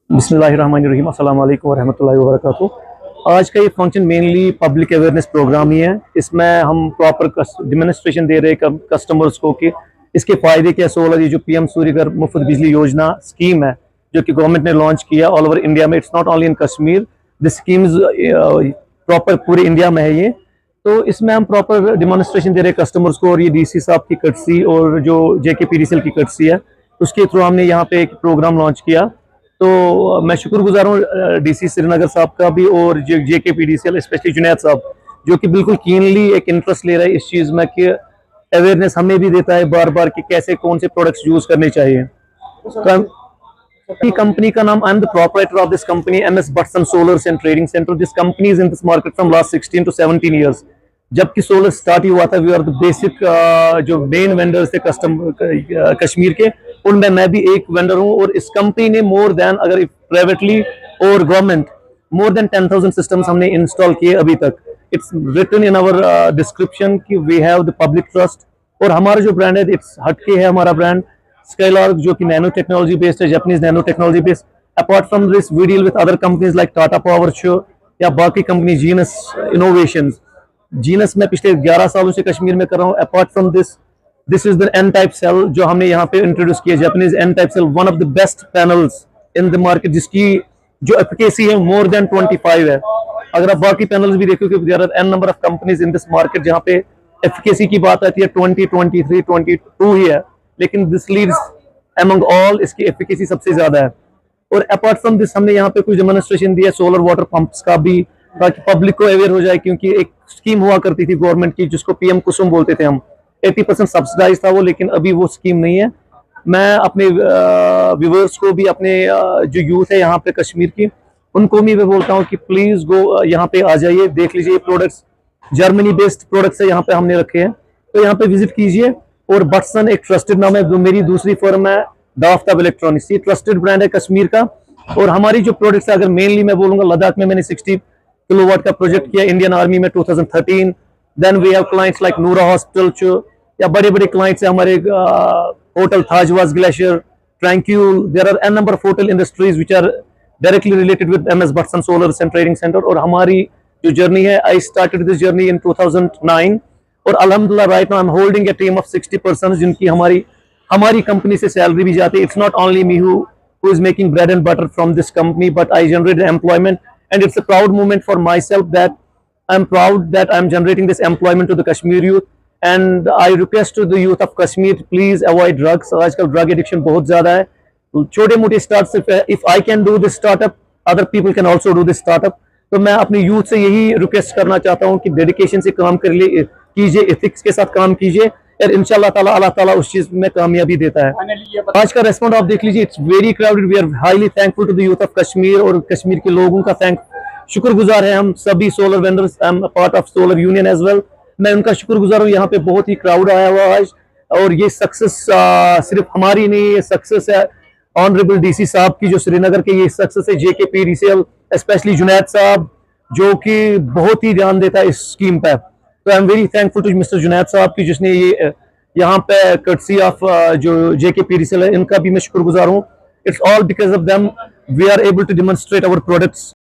बिस्मिल्लाहिर्रहमानिर्रहीम, अस्सलाम वालेकुम वरहमतुल्लाहि वबरकातुहू। आज का ये function mainly public awareness programme ही है। इसमें हम प्रॉपर डेमोन्स्ट्रेशन दे रहे हैं कस्टमर्स को कि इसके फ़ायदे क्या। सोलर ये जो पीएम सूर्यघर मुफ्त बिजली योजना स्कीम है जो कि गवर्नमेंट ने लॉन्च किया ऑल ओवर इंडिया में, it's not only in Kashmir, this schemes proper पूरे इंडिया में है ये। तो इसमें हम प्रॉपर डेमोन्स्ट्रेशन दे रहे हैं कस्टमर्स को, और ये डीसी साहब की कर्टसी और जो जेकेपीडीसीएल की कर्टसी है उसके थ्रू हमने यहाँ पे एक प्रोग्राम लॉन्च किया। तो मैं शुक्रगुजार हूँ डीसी श्रीनगर साहब का भी और जेकेपीडीसीएल स्पेशली जुनैद साहब जो कि बिल्कुल कीनली एक इंटरेस्ट ले रहे हैं इस चीज़ में कि अवेयरनेस हमें भी देता है बार बार कि कैसे कौन से प्रोडक्ट्स यूज करने चाहिए। कंपनी का नाम, I am the proprietor of this company MS Butson Solars and Trading Center। This company is in this market from last 16 to 17 years. जबकि सोलर स्टार्ट ही हुआ था, वी आर द बेसिक जो main vendors थे कश्मीर के, उनमें मैं भी एक वेंडर हूं। और इस कंपनी ने मोर देन, अगर प्राइवेटली और गवर्नमेंट, मोर देन 10,000 सिस्टम्स हमने इंस्टॉल किए अभी तक। It's written in our description कि we have the public trust. और हमारा जो ब्रांड है इट्स हटके है, हमारा ब्रांड स्काइलार्क जो कि नैनो टेक्नोलॉजी बेस्ड है, Japanese nano technology based. Apart from this we deal with other companies like Tata power या बाकी कंपनी जीनस इनोवेशंस। जीनस में पिछले 11 सालों से कश्मीर में कर रहा हूँ। Apart from this is the N type cell जो हमने यहाँ पे इंट्रोड्यूस किया, Japanese N type cell, one of the best panels in the market, जिसकी जो एफिकेसी है मोर देन 25 है। अगर आप बाकी पैनल्स भी देखोगे, there are an number of companies in this market जहाँ पे एफिकेसी की बात आती है 20, 23, 22 ही है, लेकिन दिस लीड्स अमंग ऑल, इसकी एफिकेसी सबसे ज्यादा है। और अपार्ट फ्रॉम दिस हमने यहाँ पे कुछ डेमोन्स्ट्रेशन दिया सोलर वाटर पंप्स का भी, ताकि पब्लिक को अवेयर हो जाए। क्योंकि एक स्कीम हुआ करती थी गवर्नमेंट की जिसको पीएम कुसुम बोलते थे हम, 80% सब्सिडाइज था वो, लेकिन अभी वो स्कीम नहीं है। मैं अपने व्यूअर्स को भी, अपने जो यूथ है यहाँ पे कश्मीर की, उनको भी मैं बोलता हूँ कि प्लीज गो यहाँ पे आ जाइए, देख लीजिए प्रोडक्ट्स, जर्मनी बेस्ड प्रोडक्ट्स है यहाँ पे हमने रखे हैं, तो यहाँ पे विजिट कीजिए। और बटसन एक ट्रस्टेड नाम है, जो मेरी दूसरी फर्म है दाफ्ताब इलेक्ट्रॉनिक्स, ये ट्रस्टेड ब्रांड है कश्मीर का। और हमारी जो प्रोडक्ट्स है, अगर मेनली मैं बोलूंगा, लद्दाख में मैंने 60 किलोवाट का प्रोजेक्ट किया, इंडियन आर्मी में 2013। Then we have clients like Noora hospital, या बड़े बड़े क्लाइंट्स है हमारे, hotel Thajwas glacier, Tranquil, there are an number of hotel industries which are directly related with MS Butson Solars and Trading Center। और हमारी जो जर्नी है, I started this journey in 2009, और अल्हम्दुलिल्लाह right now I am holding A team of 60 person जिनकी हमारी company से salary भी जाती है। It's not only me who is making bread and butter from this company, but I generate employment, and it's a proud moment for myself that I'm proud that I'm generating this employment to the Kashmir youth। and I request to the youth of Kashmir, please avoid drugs। आजकल drug addiction बहुत ज्यादा है। छोटे मोटे start, if I can do this startup, other people can also do this startup। तो मैं अपने youth से यही रिक्वेस्ट करना चाहता हूँ कि डेडिकेशन से काम कीजिए, एथिक्स के साथ काम कीजिए, और इंशाल्लाह ताला अल्लाह ताला उस चीज में कामयाबी देता है। आज का रेस्पॉन्ड आप देख लीजिए, it's very crowded. We are highly thankful to the youth of Kashmir, और कश्मीर के लोगों का शुक्रगुजार है हम सभी solar vendors. I am part of solar union as well, मैं उनका शुक्रगुजार हूँ। यहाँ पे बहुत ही क्राउड आया हुआ आज, और ये सक्सेस सिर्फ हमारी नहीं, ये सक्सेस है ऑनरेबल डीसी साहब की जो श्रीनगर के, ये सक्सेस है जेकेपीडीसीएल, स्पेशली जुनैद साहब जो कि बहुत ही ध्यान देता है इस स्कीम पे। तो I am very thankful to mister Junaid साहब की, जिसने ये यहाँ पे कर्टसी ऑफ जो जेकेपीडीसीएल है, इनका भी मैं शुक्रगुजार हूँ। It's all because of them we are able to demonstrate our products.